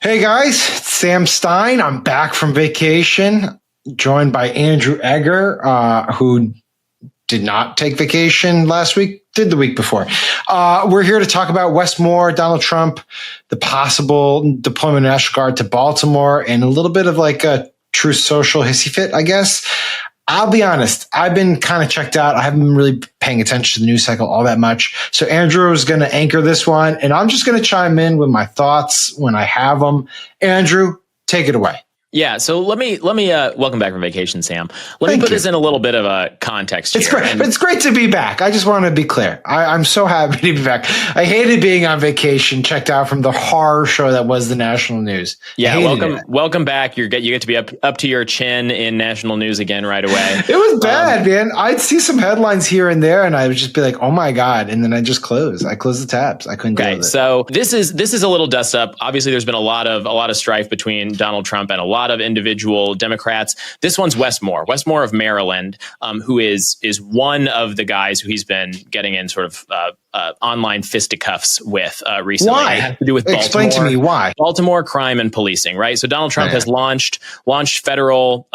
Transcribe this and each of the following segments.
Hey guys, it's Sam Stein. I'm back from vacation, joined by Andrew Egger, who did not take vacation last week, did the week before. We're here to talk about Wes Moore, Donald Trump, the possible deployment of National Guard to Baltimore, and a little bit of like a true social hissy fit, I guess. I'll be honest, I've been kind of checked out. I haven't been really paying attention to the news cycle all that much. So Andrew is going to anchor this one, and I'm just going to chime in with my thoughts when I have them. Andrew, take it away. Yeah, so let me welcome back from vacation, Sam. Let me put this in a little bit of a context here. It's great. It's great to be back. I just want to be clear. I'm so happy to be back. I hated being on vacation, checked out from the horror show that was the national news. Yeah, welcome back. You get to be up to your chin in national news again right away. It was bad, man. I'd see some headlines here and there, and I would just be like, "Oh my god!" And then I just close. I close the tabs. I couldn't deal with it. So this is a little dust up. Obviously, there's been a lot of strife between Donald Trump and a lot of individual Democrats. This one's Wes Moore of Maryland, who is one of the guys who he's been getting in sort of online fisticuffs with recently. Why? It has to do with Baltimore. Explain to me why. Baltimore crime and policing, right? So Donald Trump has launched federal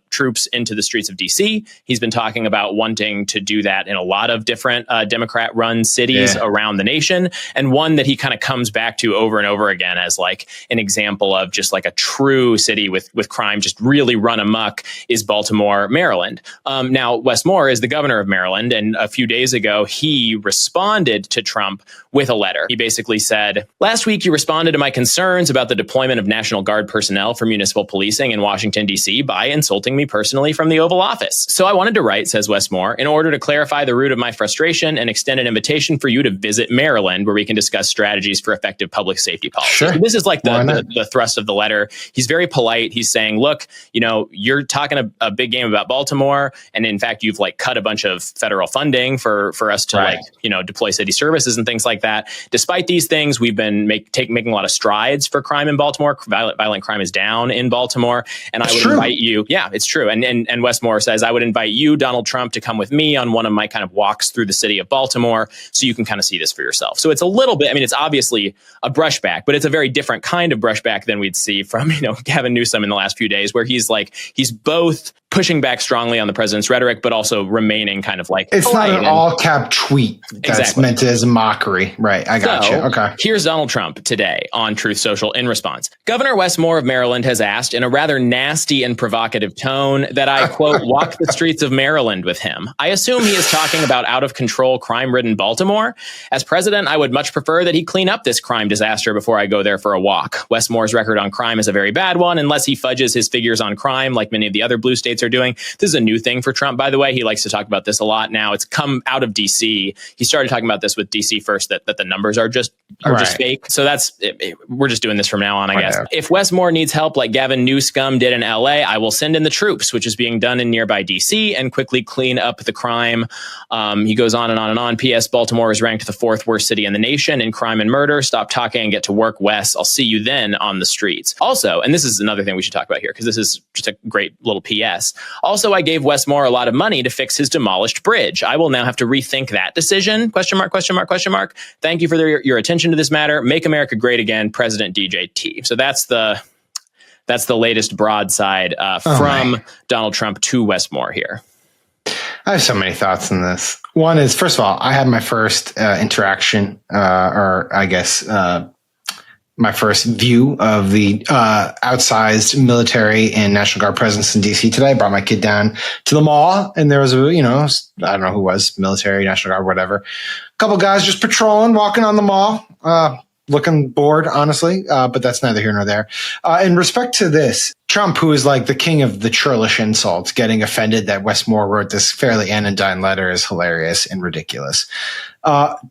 troops into the streets of D.C. He's been talking about wanting to do that in a lot of different Democrat-run cities around the nation. And one that he kind of comes back to over and over again as like an example of just like a true city with crime just really run amok is Baltimore, Maryland. Now, Wes Moore is the governor of Maryland. And a few days ago, he responded to Trump with a letter. He basically said, "Last week, you responded to my concerns about the deployment of National Guard personnel for municipal policing in Washington, D.C. by insulting me personally from the Oval Office. So I wanted to write," says Wes Moore, "in order to clarify the root of my frustration and extend an invitation for you to visit Maryland, where we can discuss strategies for effective public safety policy." Sure. So this is like the thrust of the letter. He's very polite. He's saying, look, you're talking a big game about Baltimore. And in fact, you've like cut a bunch of federal funding for us to deploy city services and things like that. Despite these things, we've been making a lot of strides for crime in Baltimore. Violent crime is down in Baltimore. And I would invite you. Yeah, it's true. And Wes Moore says, "I would invite you, Donald Trump, to come with me on one of my kind of walks through the city of Baltimore so you can kind of see this for yourself." So it's a little bit, it's obviously a brushback, but it's a very different kind of brushback than we'd see from, Gavin Newsom in the last few days, where he's both pushing back strongly on the president's rhetoric, but also remaining kind of like it's not an all-cap tweet that's meant as a mockery. Right. I got you. Okay. Here's Donald Trump today on Truth Social in response. Governor Wes Moore of Maryland has asked in a rather nasty and provocative tone that I, quote, walk the streets of Maryland with him. I assume he is talking about out-of-control, crime-ridden Baltimore. As president, I would much prefer that he clean up this crime disaster before I go there for a walk. Wes Moore's record on crime is a very bad one, unless he fudges his figures on crime like many of the other blue states are doing. This is a new thing for Trump, by the way. He likes to talk about this a lot now. It's come out of D.C. He started talking about this with D.C. first, that the numbers are just fake. So we're just doing this from now on, I guess. If Wes Moore needs help like Gavin Newsom did in L.A., I will send in the troops, which is being done in nearby D.C., and quickly clean up the crime. He goes on and on and on. P.S. Baltimore is ranked the 4th worst city in the nation in crime and murder. Stop talking and get to work, Wes. I'll see you then on the streets. Also, and this is another thing we should talk about here, because this is just a great little P.S. Also, I gave Wes Moore a lot of money to fix his demolished bridge. I will now have to rethink that decision. Question mark, question mark, question mark. Thank you for your attention to this matter. Make America great again, President DJT. So that's the latest broadside from Donald Trump to Wes Moore here. I have so many thoughts on this. One is, first of all, I had my first interaction, my first view of the outsized military and National Guard presence in D.C. today. I brought my kid down to the mall, and there was I don't know who was, military, National Guard, whatever. A couple guys just patrolling, walking on the mall, looking bored, honestly, but that's neither here nor there. In respect to this, Trump, who is like the king of the churlish insults, getting offended that Wes Moore wrote this fairly anodyne letter is hilarious and ridiculous.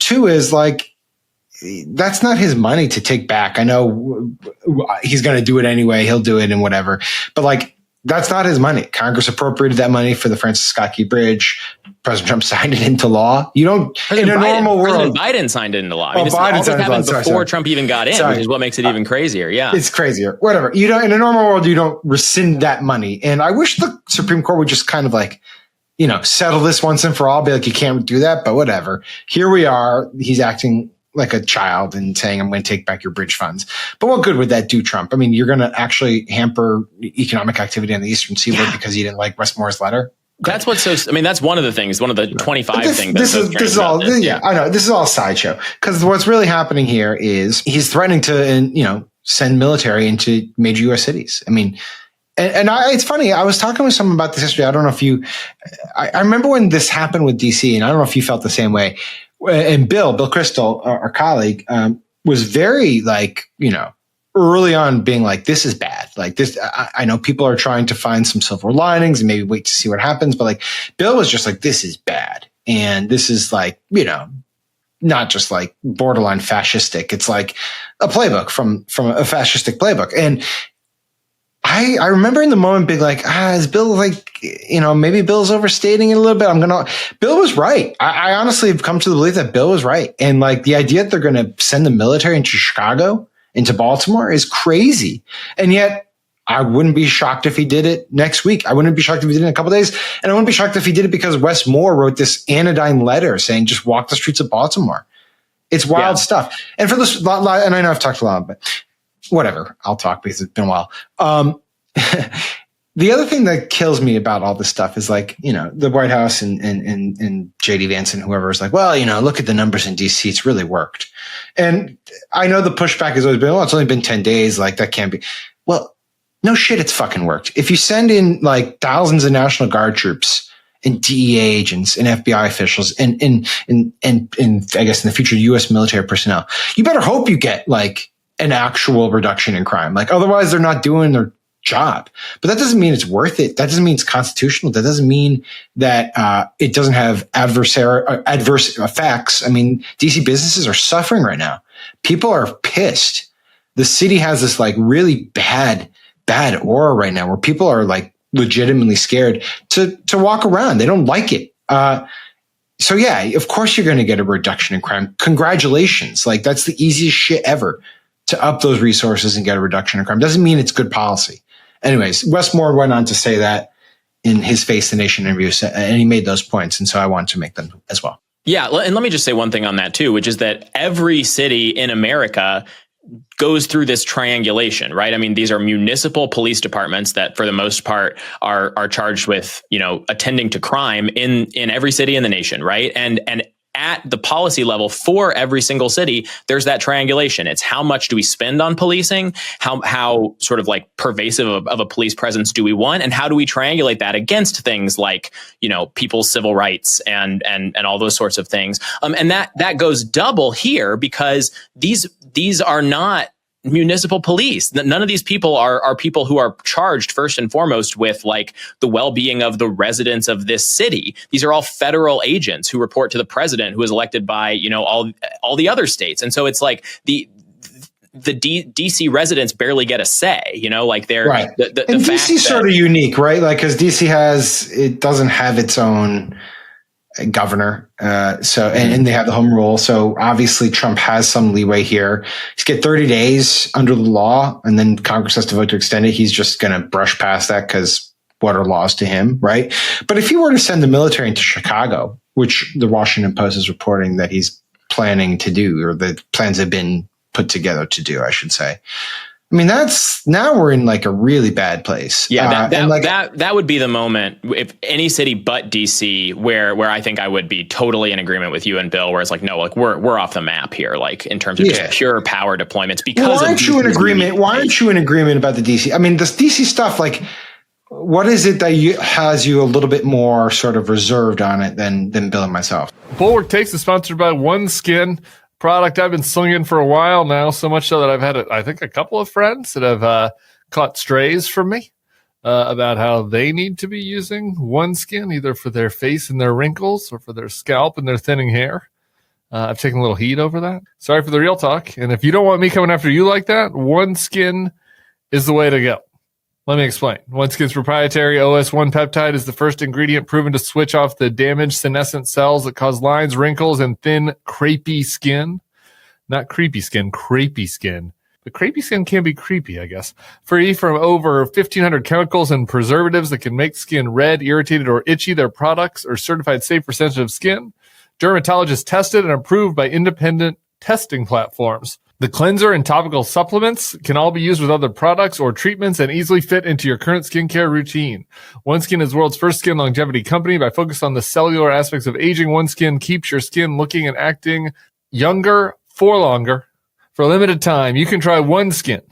Two is like, that's not his money to take back. I know he's going to do it anyway. He'll do it and whatever. But like, that's not his money. Congress appropriated that money for the Francis Scott Key Bridge. President Trump signed it into law. You don't, normal world. President Biden signed it into law. Biden signed it happened before Trump even got in, which is what makes it even crazier. Yeah. It's crazier. Whatever. You don't, in a normal world, you don't rescind that money. And I wish the Supreme Court would just kind of like, settle this once and for all. Be like, you can't do that, but whatever. Here we are. He's acting like a child and saying, I'm going to take back your bridge funds. But what good would that do, Trump? I mean, you're going to actually hamper economic activity on the Eastern Seaboard because you didn't like Wes Moore's letter? That's what's so, I mean, that's one of the things, one of the 25 things. This is all, I know, this is all a sideshow. Because what's really happening here is he's threatening to, send military into major U.S. cities. I mean, it's funny. I was talking with someone about this history. I don't know if I remember when this happened with DC, and I don't know if you felt the same way. And Bill Crystal, our colleague, was very early on being like, this is bad. Like this, I know people are trying to find some silver linings and maybe wait to see what happens. But like Bill was just like, this is bad. And this is not just like borderline fascistic. It's like a playbook from a fascistic playbook. And I remember in the moment being like, is Bill maybe Bill's overstating it a little bit. Bill was right. I honestly have come to the belief that Bill was right. And like the idea that they're going to send the military into Chicago, into Baltimore is crazy. And yet I wouldn't be shocked if he did it next week. I wouldn't be shocked if he did it in a couple of days. And I wouldn't be shocked if he did it because Wes Moore wrote this anodyne letter saying, just walk the streets of Baltimore. It's wild stuff. And for this, and I know I've talked a lot, but whatever. I'll talk because it's been a while. The other thing that kills me about all this stuff is the White House and JD Vance and whoever is like, well, look at the numbers in DC. It's really worked. And I know the pushback has always been, it's only been 10 days. Like that can't be. Well, no shit. It's fucking worked. If you send in like thousands of National Guard troops and DEA agents and FBI officials and I guess in the future, U.S. military personnel, you better hope you get like an actual reduction in crime. Like otherwise they're not doing their job. But that doesn't mean it's worth it. That doesn't mean it's constitutional. That doesn't mean that it doesn't have adverse effects. I mean, DC businesses are suffering right now. People are pissed. The city has this like really bad aura right now where people are like legitimately scared to walk around. They don't like it. So yeah, of course you're going to get a reduction in crime. Congratulations. Like that's the easiest shit ever to up those resources and get a reduction in crime. Doesn't mean it's good policy. Anyways, Wes Moore went on to say that in his Face the Nation interview, and he made those points. And so I wanted to make them as well. Yeah. And let me just say one thing on that too, which is that every city in America goes through this triangulation, right? I mean, these are municipal police departments that for the most part are charged with, attending to crime in every city in the nation, right? And at the policy level for every single city, there's that triangulation. It's how much do we spend on policing? How sort of like pervasive of a police presence do we want? And how do we triangulate that against things like, people's civil rights and all those sorts of things? And that goes double here because these are not municipal police. None of these people are people who are charged first and foremost with like the well-being of the residents of this city. These are all federal agents who report to the president, who is elected by, all the other states. And so it's like the DC residents barely get a say, like they're right. And DC's sort of unique, right? Like, cause DC it doesn't have its own governor. And they have the home rule. So obviously Trump has some leeway here. He's get 30 days under the law and then Congress has to vote to extend it. He's just going to brush past that because what are laws to him, right? But if he were to send the military into Chicago, which the Washington Post is reporting that he's planning to do, or the plans have been put together to do, I should say. I mean, now we're in like a really bad place. Yeah, that would be the moment if any city but DC where I think I would be totally in agreement with you and Bill, where it's like, no, like we're off the map here, like in terms of just pure power deployments. Because why aren't you in agreement? Why aren't you in agreement about the DC? I mean, this DC stuff, like, what is it that has you a little bit more sort of reserved on it than Bill and myself? Bulwark Takes is sponsored by OneSkin. Product I've been slinging for a while now, so much so that I've had, I think, a couple of friends that have caught strays from me about how they need to be using OneSkin, either for their face and their wrinkles or for their scalp and their thinning hair. I've taken a little heat over that. Sorry for the real talk. And if you don't want me coming after you like that, OneSkin is the way to go. Let me explain. OneSkin's proprietary OS1 peptide is the first ingredient proven to switch off the damaged senescent cells that cause lines, wrinkles, and thin, crepey skin. Not creepy skin, crepey skin. But crepey skin can be creepy, I guess. Free from over 1,500 chemicals and preservatives that can make skin red, irritated, or itchy, their products are certified safe for sensitive skin. Dermatologists tested and approved by independent testing platforms. The cleanser and topical supplements can all be used with other products or treatments and easily fit into your current skincare routine. OneSkin is the world's first skin longevity company. By focusing on the cellular aspects of aging, OneSkin keeps your skin looking and acting younger for longer. For a limited time, you can try OneSkin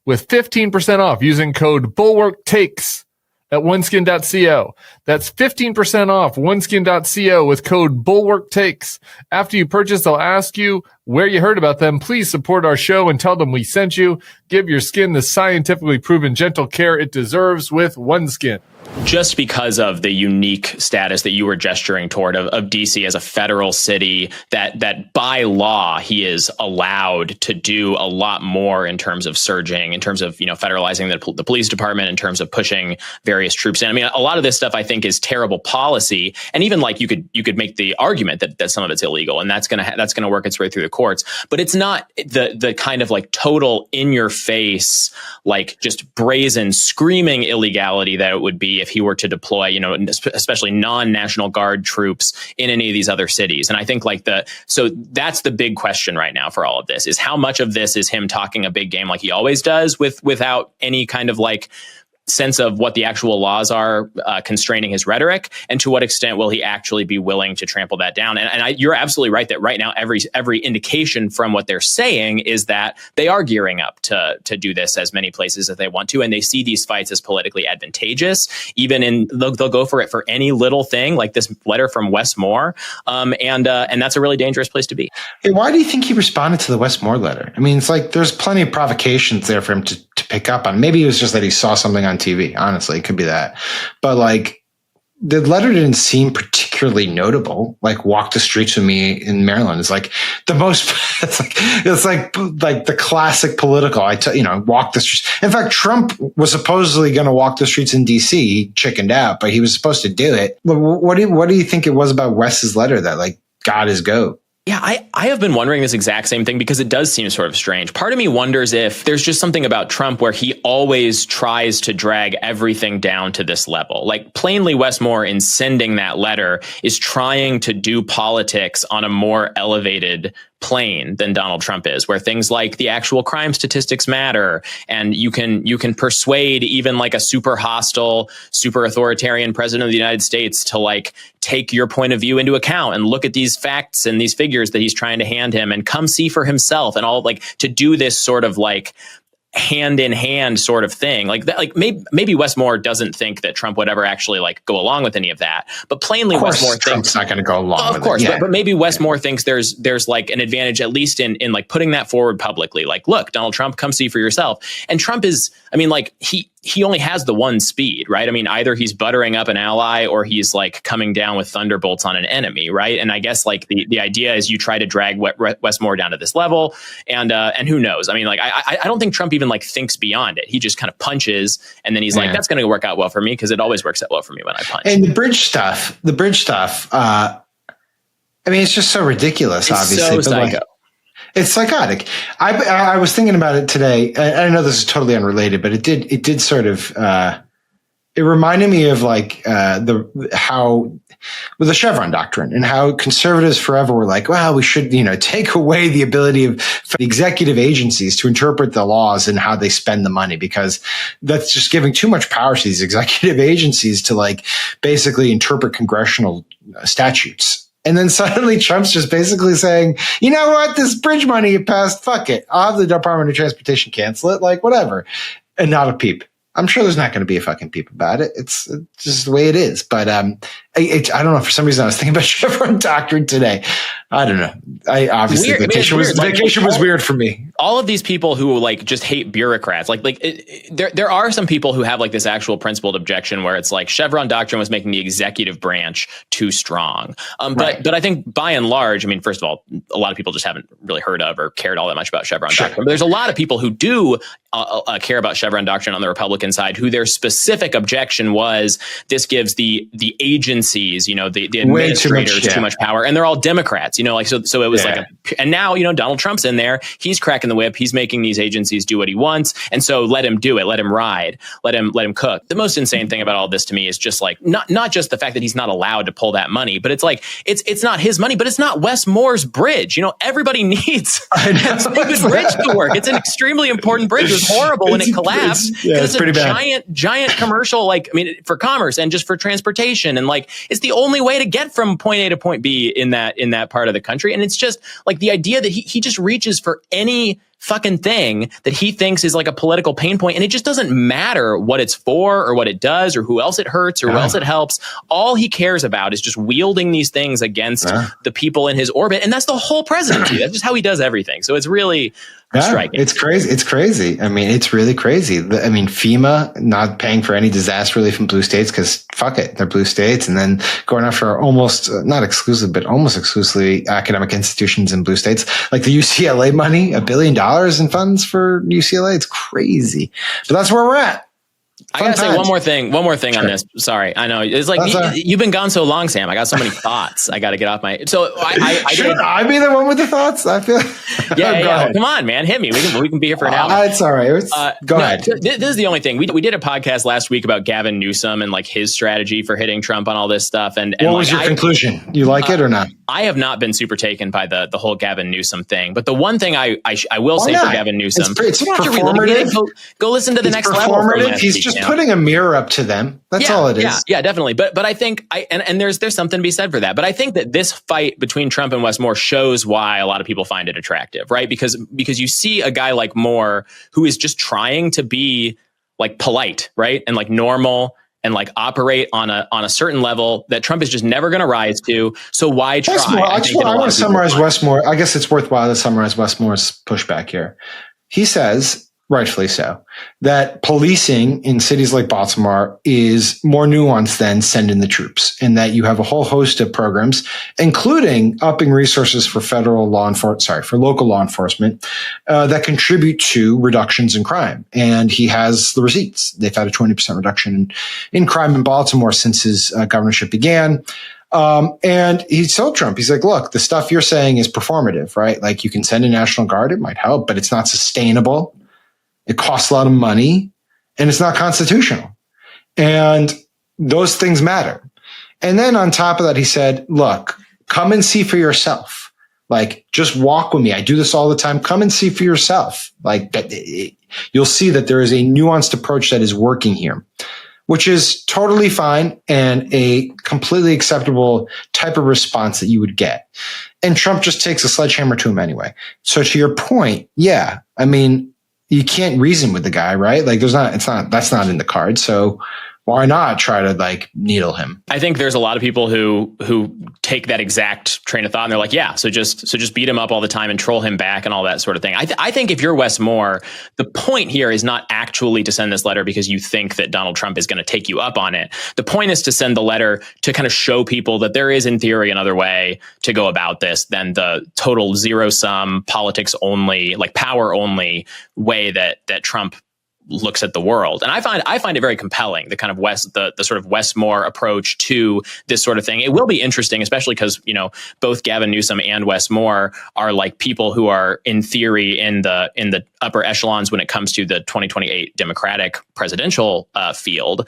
with 15% off using code BulwarkTakes at oneskin.co. That's 15% off oneskin.co with code BulwarkTakes. After you purchase, they'll ask you where you heard about them. Please support our show and tell them we sent you. Give your skin the scientifically proven gentle care it deserves with OneSkin. Just because of the unique status that you were gesturing toward of DC as a federal city, that by law he is allowed to do a lot more in terms of surging, in terms of, federalizing the police department, in terms of pushing various troops in. I mean, a lot of this stuff I think is terrible policy, and even like you could make the argument that some of it's illegal, and that's gonna work its way through the courts. But it's not the kind of like total in your face, like just brazen screaming illegality that it would be if he were to deploy, especially non-National Guard troops in any of these other cities. And I think so that's the big question right now for all of this, is how much of this is him talking a big game like he always does without any kind of like sense of what the actual laws are constraining his rhetoric, and to what extent will he actually be willing to trample that down. And you're absolutely right that right now every indication from what they're saying is that they are gearing up to do this as many places as they want to, and they see these fights as politically advantageous. Even they'll go for it for any little thing, like this letter from Wes Moore, and that's a really dangerous place to be. Hey, why do you think he responded to the Wes Moore letter? I mean, it's like there's plenty of provocations there for him to pick up on. Maybe it was just that he saw something on TV. Honestly, it could be that. But like, the letter didn't seem particularly notable. Like, walk the streets with me in Maryland is like the most. It's like the classic political. Walk the streets. In fact, Trump was supposedly going to walk the streets in DC. He chickened out, but he was supposed to do it. What do you think it was about Wes's letter that like got his goat? Yeah, I have been wondering this exact same thing, because it does seem sort of strange. Part of me wonders if there's just something about Trump where he always tries to drag everything down to this level. Like, plainly, Wes Moore, in sending that letter, is trying to do politics on a more elevated plane than Donald Trump is, where things like the actual crime statistics matter, and you can persuade even like a super hostile, super authoritarian president of the United States to like take your point of view into account and look at these facts and these figures that he's trying to hand him and come see for himself, and all, like, to do this sort of like hand in hand sort of thing like that. Like, maybe Wes Moore doesn't think that Trump would ever actually like go along with any of that, but plainly Wes Moore Trump's not going to go along. Of course, but maybe Wes Moore thinks there's like an advantage, at least in like putting that forward publicly. Like, look, Donald Trump, come see for yourself. And Trump is, I mean, like he only has the one speed, right? I mean, either he's buttering up an ally or he's like coming down with thunderbolts on an enemy, right? And I guess like the idea is you try to drag Wes Moore down to this level, and who knows? I mean, like I don't think Trump even like thinks beyond it. He just kind of punches, and then he's like, that's going to work out well for me, because it always works out well for me when I punch. And the bridge stuff. I mean, it's just so ridiculous. It's obviously, so psycho. It's psychotic. I was thinking about it today. I know this is totally unrelated, but it did sort of, it reminded me of like, with the Chevron doctrine, and how conservatives forever were like, well, we should, take away the ability of the executive agencies to interpret the laws and how they spend the money, because that's just giving too much power to these executive agencies to like basically interpret congressional statutes. And then suddenly Trump's just basically saying, you know what, this bridge money you passed, fuck it. I'll have the Department of Transportation cancel it, like whatever. And not a peep. I'm sure there's not going to be a fucking peep about it. It's just the way it is. But I don't know. For some reason, I was thinking about Chevron doctrine today. I don't know. Obviously, vacation was weird for me. All of these people who like just hate bureaucrats, there are some people who have like this actual principled objection where it's like Chevron doctrine was making the executive branch too strong. But I think by and large, I mean, first of all, a lot of people just haven't really heard of or cared all that much about Chevron doctrine. But there's a lot of people who do care about Chevron doctrine on the Republican side, who their specific objection was this gives the agency agencies, the administrators too much power, and they're all Democrats, like, so it was and now, Donald Trump's in there, he's cracking the whip, he's making these agencies do what he wants. And so let him do it, let him ride, let him cook. The most insane thing about all this to me is just like, not just the fact that he's not allowed to pull that money, but it's like, it's not his money, but it's not Wes Moore's bridge. Everybody needs that stupid bridge to work. It's an extremely important bridge. It was horrible when it collapsed. It's pretty bad. Giant commercial, for commerce and just for transportation. And it's the only way to get from point A to point B in that part of the country. And it's just like the idea that he just reaches for any fucking thing that he thinks is like a political pain point, and it just doesn't matter what it's for or what it does or who else it hurts or who else it helps. All he cares about is just wielding these things against the people in his orbit, and that's the whole presidency. That's just how he does everything. So it's really striking. It's crazy. It's crazy. I mean, it's really crazy. FEMA not paying for any disaster relief in blue states because fuck it, they're blue states, and then going after almost not exclusive, but almost exclusively academic institutions in blue states, like the UCLA money, $1 billion in funds for UCLA. It's crazy, but that's where we're at. I gotta say one more thing on this. Sorry, I know it's like you've been gone so long, Sam. I got so many thoughts. I got to get off my. So I be the one with the thoughts? I feel. Yeah. Come on, man, hit me. We can be here for an hour. It's all right. Go ahead. This is the only thing we did a podcast last week about Gavin Newsom and his strategy for hitting Trump on all this stuff. And what was your conclusion? You like it or not? I have not been super taken by the whole Gavin Newsom thing, but the one thing I will say for Gavin Newsom, it's performative. Go listen to the next level. He's just putting a mirror up to them. That's all it is. Yeah, definitely. But I think and there's something to be said for that. But I think that this fight between Trump and Wes Moore shows why a lot of people find it attractive, right? Because you see a guy like Moore who is just trying to be polite, right? And normal and operate on a certain level that Trump is just never going to rise to. So why try? I want to summarize Wes Moore. I guess it's worthwhile to summarize Wes Moore's pushback here. He says, rightfully so, that policing in cities like Baltimore is more nuanced than send in the troops, and that you have a whole host of programs, including upping resources for local law enforcement, that contribute to reductions in crime. And he has the receipts. They've had a 20% reduction in crime in Baltimore since his governorship began. And he told Trump, he's like, look, the stuff you're saying is performative, right? You can send a National Guard, it might help, but it's not sustainable. It costs a lot of money, and it's not constitutional. And those things matter. And then on top of that, he said, look, come and see for yourself. Just walk with me. I do this all the time. Come and see for yourself. You'll see that there is a nuanced approach that is working here, which is totally fine and a completely acceptable type of response that you would get. And Trump just takes a sledgehammer to him anyway. So to your point, you can't reason with the guy, right? That's not in the card. So why not try to needle him? I think there's a lot of people who take that exact train of thought and they're like, yeah, so just beat him up all the time and troll him back and all that sort of thing. I think if you're Wes Moore, the point here is not actually to send this letter because you think that Donald Trump is going to take you up on it. The point is to send the letter to kind of show people that there is, in theory, another way to go about this than the total zero-sum, politics only, power only way that Trump looks at the world. And I find it very compelling, the kind of the sort of Wes Moore approach to this sort of thing. It will be interesting, especially because, both Gavin Newsom and Wes Moore are people who are in theory in the upper echelons when it comes to the 2028 Democratic presidential field.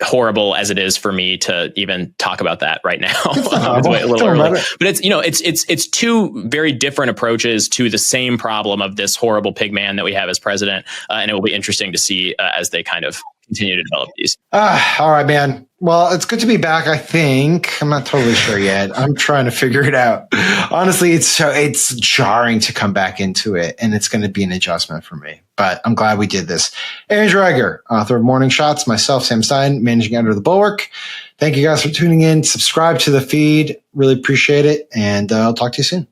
Horrible as it is for me to even talk about that right now. It's a little early. But it's two very different approaches to the same problem of this horrible pig man that we have as president. And it will be interesting to see as they kind of continue to develop these. All right, man. Well, it's good to be back, I think. I'm not totally sure yet. I'm trying to figure it out. Honestly, it's jarring to come back into it, and it's going to be an adjustment for me. But I'm glad we did this. Andrew Egger, author of Morning Shots, myself, Sam Stein, managing editor of The Bulwark. Thank you guys for tuning in. Subscribe to the feed. Really appreciate it, and I'll talk to you soon.